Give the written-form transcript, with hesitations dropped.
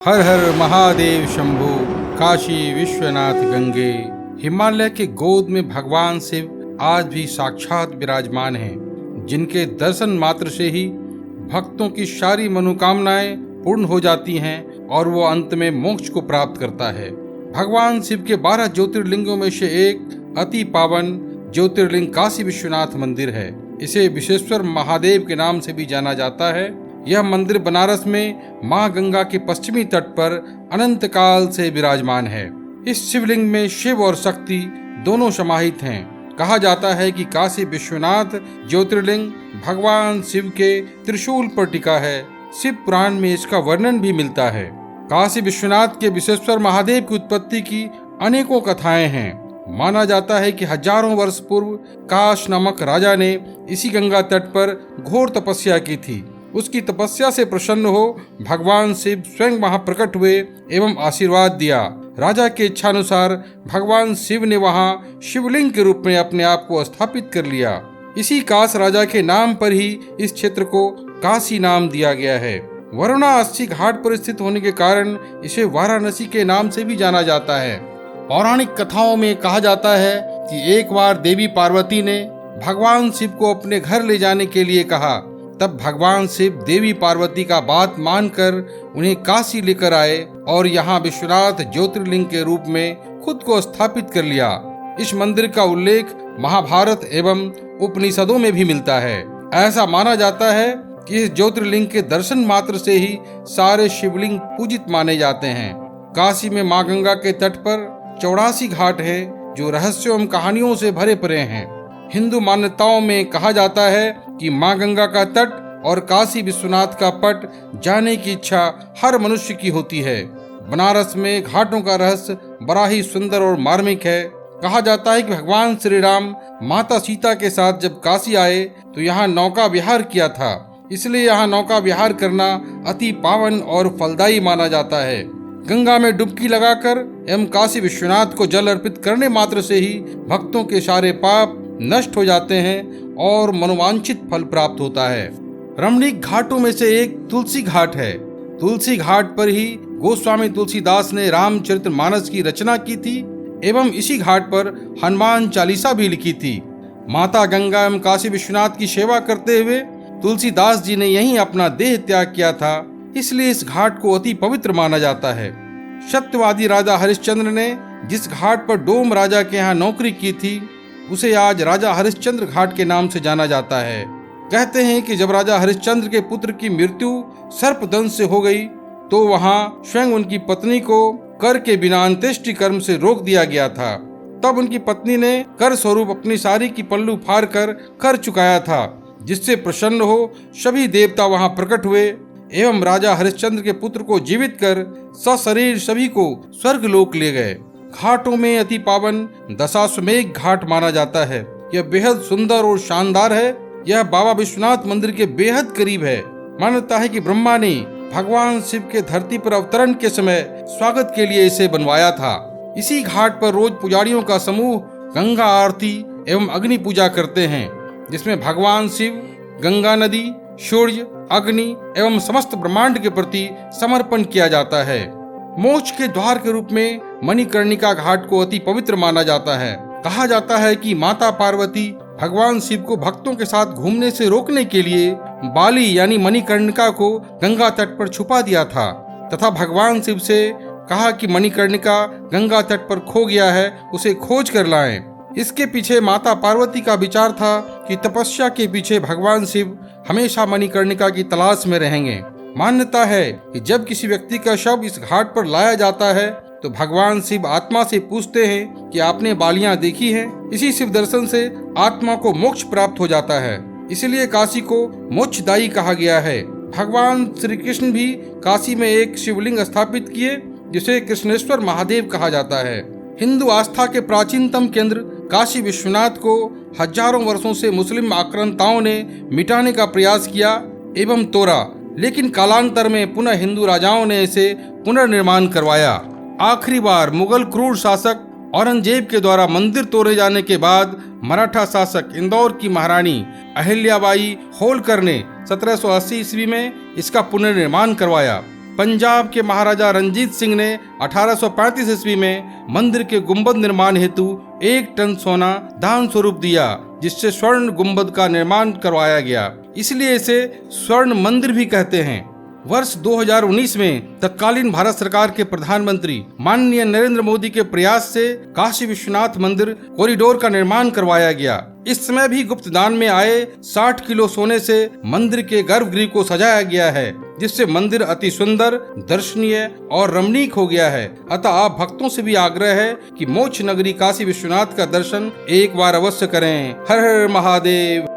हर हर महादेव शंभु। काशी विश्वनाथ गंगे। हिमालय के गोद में भगवान शिव आज भी साक्षात विराजमान हैं, जिनके दर्शन मात्र से ही भक्तों की सारी मनोकामनाएं पूर्ण हो जाती हैं और वो अंत में मोक्ष को प्राप्त करता है। भगवान शिव के 12 ज्योतिर्लिंगों में से एक अति पावन ज्योतिर्लिंग काशी विश्वनाथ मंदिर है। इसे विश्वेश्वर महादेव के नाम से भी जाना जाता है। यह मंदिर बनारस में मां गंगा के पश्चिमी तट पर अनंत काल से विराजमान है। इस शिवलिंग में शिव और शक्ति दोनों समाहित हैं। कहा जाता है कि काशी विश्वनाथ ज्योतिर्लिंग भगवान शिव के त्रिशूल पर टिका है। शिव पुराण में इसका वर्णन भी मिलता है। काशी विश्वनाथ के विश्वेश्वर महादेव की उत्पत्ति की अनेकों कथाएं हैं। माना जाता है कि हजारों वर्ष पूर्व काश नामक राजा ने इसी गंगा तट पर घोर तपस्या की थी। उसकी तपस्या से प्रसन्न हो भगवान शिव स्वयं वहां प्रकट हुए एवं आशीर्वाद दिया। राजा के इच्छानुसार भगवान शिव ने वहां शिवलिंग के रूप में अपने आप को स्थापित कर लिया। इसी काश राजा के नाम पर ही इस क्षेत्र को काशी नाम दिया गया है। वाराणसी घाट पर स्थित होने के कारण इसे वाराणसी के नाम से भी जाना जाता है। पौराणिक कथाओं में कहा जाता है कि एक बार देवी पार्वती ने भगवान शिव को अपने घर ले जाने के लिए कहा। तब भगवान शिव देवी पार्वती का बात मानकर उन्हें काशी लेकर आए और यहाँ विश्वनाथ ज्योतिर्लिंग के रूप में खुद को स्थापित कर लिया। इस मंदिर का उल्लेख महाभारत एवं उपनिषदों में भी मिलता है। ऐसा माना जाता है कि इस ज्योतिर्लिंग के दर्शन मात्र से ही सारे शिवलिंग पूजित माने जाते हैं। काशी में माँ गंगा के तट पर 84 घाट है, जो रहस्यों एवं कहानियों से भरे पड़े हैं। हिंदू मान्यताओं में कहा जाता है कि मां गंगा का तट और काशी विश्वनाथ का पट जाने की इच्छा हर मनुष्य की होती है। बनारस में घाटों का रहस्य बड़ा ही सुंदर और मार्मिक है। कहा जाता है कि भगवान श्री राम माता सीता के साथ जब काशी आए तो यहाँ नौका विहार किया था, इसलिए यहाँ नौका विहार करना अति पावन और फलदायी माना जाता है। गंगा में डुबकी लगाकर एवं काशी विश्वनाथ को जल अर्पित करने मात्र से ही भक्तों के सारे पाप नष्ट हो जाते हैं और मनोवांछित फल प्राप्त होता है। रमणीक घाटों में से एक तुलसी घाट है। तुलसी घाट पर ही गोस्वामी तुलसीदास ने रामचरितमानस की रचना की थी एवं इसी घाट पर हनुमान चालीसा भी लिखी थी। माता गंगा एवं काशी विश्वनाथ की सेवा करते हुए तुलसीदास जी ने यहीं अपना देह त्याग किया था, इसलिए इस घाट को अति पवित्र माना जाता है। सत्यवादी राजा हरिश्चंद्र ने जिस घाट पर डोम राजा के यहाँ नौकरी की थी उसे आज राजा हरिश्चंद्र घाट के नाम से जाना जाता है। कहते हैं कि जब राजा हरिश्चंद्र के पुत्र की मृत्यु सर्पदंश से हो गई तो वहां स्वयं उनकी पत्नी को कर के बिना अंत्येष्टि कर्म से रोक दिया गया था। तब उनकी पत्नी ने कर स्वरूप अपनी सारी की पल्लू फाड़ कर चुकाया था, जिससे प्रसन्न हो सभी देवता वहां प्रकट हुए एवं राजा हरिश्चंद्र के पुत्र को जीवित कर सशरीर सभी को स्वर्ग लोक ले गए। घाटों में अति पावन दशाश्वमेध घाट माना जाता है। यह बेहद सुंदर और शानदार है। यह बाबा विश्वनाथ मंदिर के बेहद करीब है। मान्यता है कि ब्रह्मा ने भगवान शिव के धरती पर अवतरण के समय स्वागत के लिए इसे बनवाया था। इसी घाट पर रोज पुजारियों का समूह गंगा आरती एवं अग्नि पूजा करते हैं, जिसमें भगवान शिव, गंगा नदी, सूर्य, अग्नि एवं समस्त ब्रह्मांड के प्रति समर्पण किया जाता है। मोक्ष के द्वार के रूप में मणिकर्णिका घाट को अति पवित्र माना जाता है। कहा जाता है कि माता पार्वती भगवान शिव को भक्तों के साथ घूमने से रोकने के लिए बाली यानी मणिकर्णिका को गंगा तट पर छुपा दिया था तथा भगवान शिव से कहा कि मणिकर्णिका गंगा तट पर खो गया है, उसे खोज कर लाएं। इसके पीछे माता पार्वती का विचार था कि तपस्या के पीछे भगवान शिव हमेशा मणिकर्णिका की तलाश में रहेंगे। मान्यता है कि जब किसी व्यक्ति का शव इस घाट पर लाया जाता है तो भगवान शिव आत्मा से पूछते हैं कि आपने बालियां देखी हैं? इसी शिव दर्शन से आत्मा को मोक्ष प्राप्त हो जाता है। इसलिए काशी को मोक्षदायी कहा गया है। भगवान श्री कृष्ण भी काशी में एक शिवलिंग स्थापित किए, जिसे कृष्णेश्वर महादेव कहा जाता है। हिंदू आस्था के प्राचीनतम केंद्र काशी विश्वनाथ को हजारों वर्षों से मुस्लिम आक्रांताओं ने मिटाने का प्रयास किया एवं तोड़ा, लेकिन कालांतर में पुनः हिंदू राजाओं ने इसे पुनर्निर्माण करवाया। आखिरी बार मुगल क्रूर शासक औरंगजेब के द्वारा मंदिर तोड़े जाने के बाद मराठा शासक इंदौर की महारानी अहिल्याबाई होलकर ने 1780 ईस्वी में इसका पुनर्निर्माण करवाया। पंजाब के महाराजा रंजीत सिंह ने 1835 ईस्वी में मंदिर के गुंबद निर्माण हेतु 1 टन सोना दान स्वरूप दिया, जिससे स्वर्ण गुंबद का निर्माण करवाया गया। इसलिए इसे स्वर्ण मंदिर भी कहते हैं। वर्ष 2019 में तत्कालीन भारत सरकार के प्रधानमंत्री माननीय नरेंद्र मोदी के प्रयास से काशी विश्वनाथ मंदिर कॉरिडोर का निर्माण करवाया गया। इस समय भी गुप्त दान में आए 60 किलो सोने से मंदिर के गर्भगृह को सजाया गया है, जिससे मंदिर अति सुंदर, दर्शनीय और रमणीक हो गया है। अतः आप भक्तों से भी आग्रह है कि मोक्ष नगरी काशी विश्वनाथ का दर्शन एक बार अवश्य करें। हर हर महादेव।